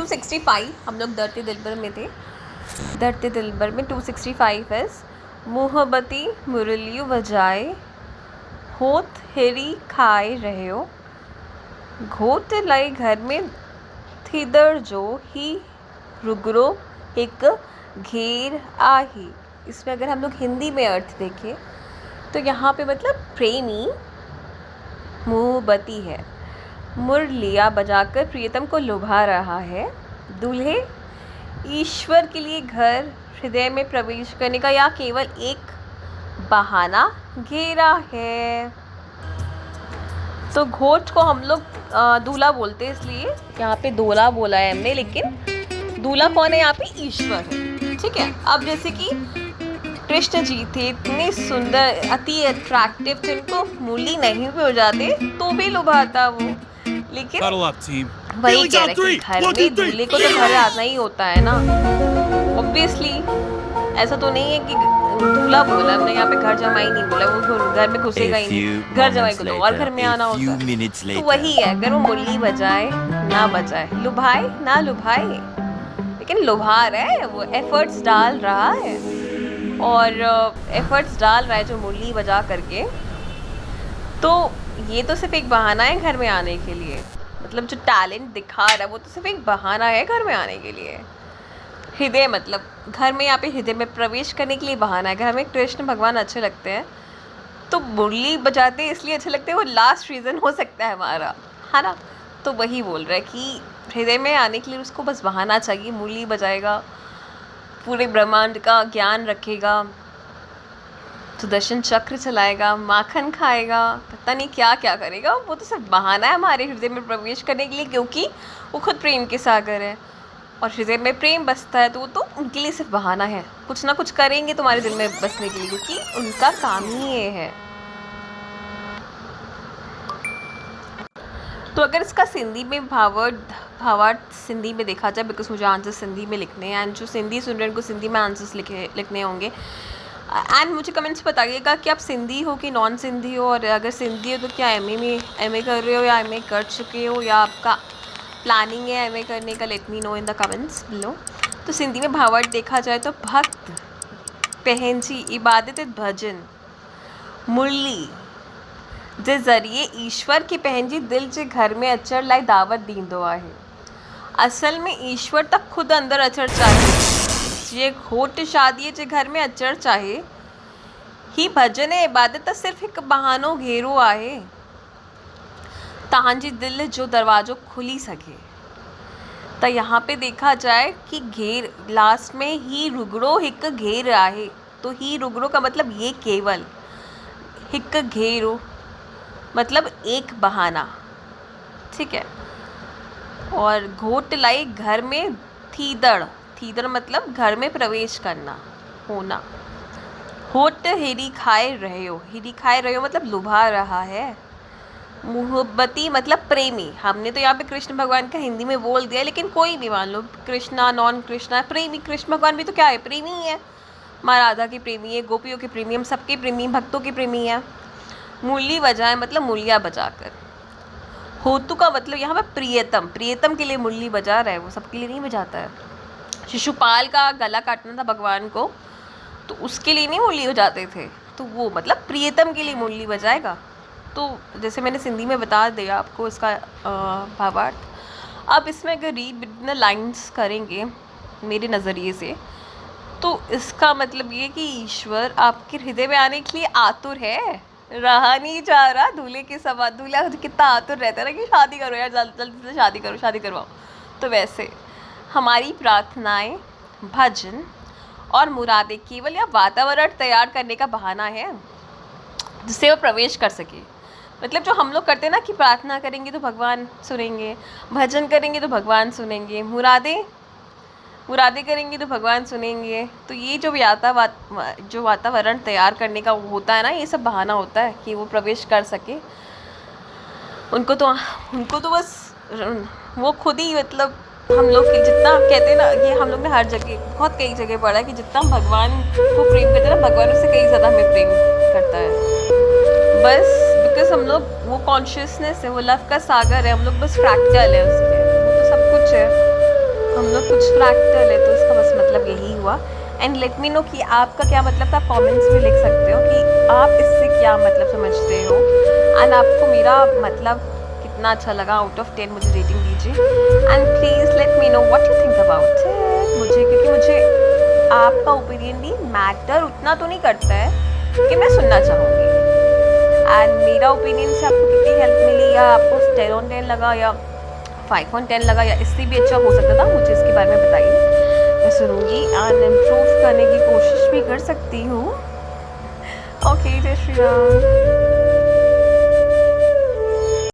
265 हम लोग दर्द दिलबर में थे। दर्द दिलबर में 265 है मोहब्बती मुरलियो बजाए होत हेरी खाए रहे हो घोट लाई घर में थिदर जो ही रुगरो एक घेर आही। इसमें अगर हम लोग हिंदी में अर्थ देखें तो यहाँ पे मतलब प्रेमी मोहब्बती है, मुरलिया बजाकर प्रियतम को लुभा रहा है। दूल्हे ईश्वर के लिए घर हृदय में प्रवेश करने का या केवल एक बहाना घेरा है। तो घोट को हम लोग दूल्हा बोलते हैं, इसलिए यहाँ पे दूल्हा बोला है हमने, लेकिन दूल्हा कौन है यहाँ पे? ईश्वर है। ठीक है, अब जैसे कि कृष्ण जी थे, इतने सुंदर, अति अट्रैक्टिव थे, उनको मुरली नहीं भी हो जाते तो भी लुभाता वो। लेकिन वही कह रहे कि घर में दूल्हे को तो घर आना ही होता है ना, ऑब्वियसली। ऐसा तो नहीं है कि दूल्हा बोला, हमने यहाँ पे घर जमाई नहीं बोला, वो घर में घुसेगा ही नहीं, घर जमाई को तो और घर में आना होता है। तो वही है, अगर वो मुरली बजाए ना बजाए, लुभाए ना लुभाए, लेकिन लुभा रहा है, वो एफर्ट्स डाल रहा है, और एफर्ट्स डाल रहा है जो मुरली बजा करके। तो ये तो सिर्फ एक बहाना है घर में आने के लिए, मतलब जो टैलेंट दिखा रहा है वो तो सिर्फ एक बहाना है घर में आने के लिए। हृदय मतलब घर में, यहाँ पे हृदय में प्रवेश करने के लिए बहाना है। अगर हमें कृष्ण भगवान अच्छे लगते हैं तो मुरली बजाते इसलिए अच्छे लगते हैं, वो लास्ट रीज़न हो सकता है हमारा, है ना। तो वही बोल रहा है कि हृदय में आने के लिए उसको बस बहाना चाहिए, मुरली बजाएगा, पूरे ब्रह्मांड का ज्ञान रखेगा, सुदर्शन चक्र चलाएगा, माखन खाएगा, पता नहीं क्या क्या करेगा, वो तो सिर्फ बहाना है हमारे हृदय में प्रवेश करने के लिए, क्योंकि वो खुद प्रेम के सागर है और हृदय में प्रेम बसता है, तो वो तो उनके लिए सिर्फ बहाना है। कुछ ना कुछ करेंगे तुम्हारे दिल में बसने के लिए, क्योंकि उनका काम ही ये है। तो अगर इसका सिंधी में भावार्थ सिंधी में देखा जाए, बिकॉज मुझे आंसर सिंधी में लिखने हैं, एंड जो सिंधी सुन रहे हैं उनको सिंधी में आंसर्स लिखने होंगे। एंड मुझे कमेंट्स बताइएगा कि आप सिंधी हो कि नॉन सिंधी हो, और अगर सिंधी हो तो क्या एमए कर रहे हो या एमए कर चुके हो, या आपका प्लानिंग है एमए करने का, let me know in the comments below. तो सिंधी में भावार्थ देखा जाए तो भक्त पहनजी इबादत भजन मुरली जे ज़रिए ईश्वर की पहनजी दिल जे घर में अचर लाई दावत दींदो आहे। असल में ईश्वर तक खुद अंदर अचर चाहे, जे घोट शादी जे घर में अचर चाहे, ही भजन है इबादत त सिर्फ एक बहानो घेरो आहे, तहांजी दिल जो दरवाज़ो खुली सके। तो यहाँ पे देखा जाए कि घेर लास्ट में ही रुगड़ो हिक घेर आहे, तो ही रुगड़ो का मतलब ये केवल, हिक घेरो मतलब एक बहाना, ठीक है। और घोट लाई घर में थीदड़ मतलब घर में प्रवेश करना, होना। होट हेरी खाए रहे हो मतलब लुभा रहा है। मोहब्बती मतलब प्रेमी, हमने तो यहाँ पे कृष्ण भगवान का हिंदी में बोल दिया, लेकिन कोई भी मान लो, कृष्णा नॉन कृष्णा, प्रेमी, कृष्ण भगवान भी तो क्या है? प्रेमी ही है। माँ राधा की प्रेमी है, गोपियों के प्रेमी, हम सबके प्रेमी, भक्तों के प्रेमी है। मुरली बजाए मतलब मुरलिया बजाकर। होतु का मतलब यहाँ पे प्रियतम के लिए मुरली बजा रहा है, वो सबके लिए नहीं बजाता है। शिशुपाल का गला काटना था भगवान को, तो उसके लिए नहीं मुरली बजाते थे, तो वो मतलब प्रियतम के लिए मुरली बजाएगा। तो जैसे मैंने सिंधी में बता दिया आपको इसका भावार्थ। अब इसमें अगर रीड बिटवीन द लाइन्स करेंगे मेरे नज़रिए से, तो इसका मतलब ये कि ईश्वर आपके हृदय में आने के लिए आतुर है, रहा नहीं जा रहा। दूल्हे के सवा, दूल्हा कितना आतुर रहता है ना कि शादी करो यार, जल्दी से शादी करो, शादी करवाओ। तो वैसे हमारी प्रार्थनाएं, भजन और मुरादें केवल या वातावरण तैयार करने का बहाना है जिससे वो प्रवेश कर सके। मतलब जो हम लोग करते हैं ना कि प्रार्थना करेंगे तो भगवान सुनेंगे, भजन करेंगे तो भगवान सुनेंगे, मुरादें करेंगे तो भगवान सुनेंगे। तो ये जो वातावरण तैयार करने का होता है ना, ये सब बहाना होता है कि वो प्रवेश कर सके। उनको तो बस वो खुद ही, मतलब हम लोग जितना कहते हैं ना, ये हम लोग ने हर जगह बहुत कई जगह पढ़ा है कि जितना हम भगवान को प्रेम करते हैं ना, भगवान उससे कई ज़्यादा हमें प्रेम करता है। बस बिकॉज हम लोग, वो कॉन्शियसनेस है, वो लव का सागर है, हम लोग बस फ्रैक्टल है उसके, वो तो सब कुछ है। हम लोग कुछ फ्रैक्टल है, तो इसका बस मतलब यही हुआ। एंड लेट मी नो कि आपका क्या मतलब था, कमेंट्स में लिख सकते हो कि आप इससे क्या मतलब समझते हो, एंड आपको मेरा मतलब कितना अच्छा लगा। आउट ऑफ 10 मुझे रेटिंग दीजिए, and please let me know what you think about it. मुझे, क्योंकि मुझे आपका ओपिनियन भी मैटर उतना तो नहीं करता है कि मैं सुनना चाहूँगी, एंड मेरा ओपिनियन से आपको कितनी हेल्प मिली, या आपको 10 on 10 लगा या 5 on 10 लगा, या इससे भी अच्छा हो सकता था, मुझे इसके बारे में बताइए। मैं सुनूँगी एंड इम्प्रूव करने की कोशिश भी कर सकती हूँ। ओके, जय श्री राम।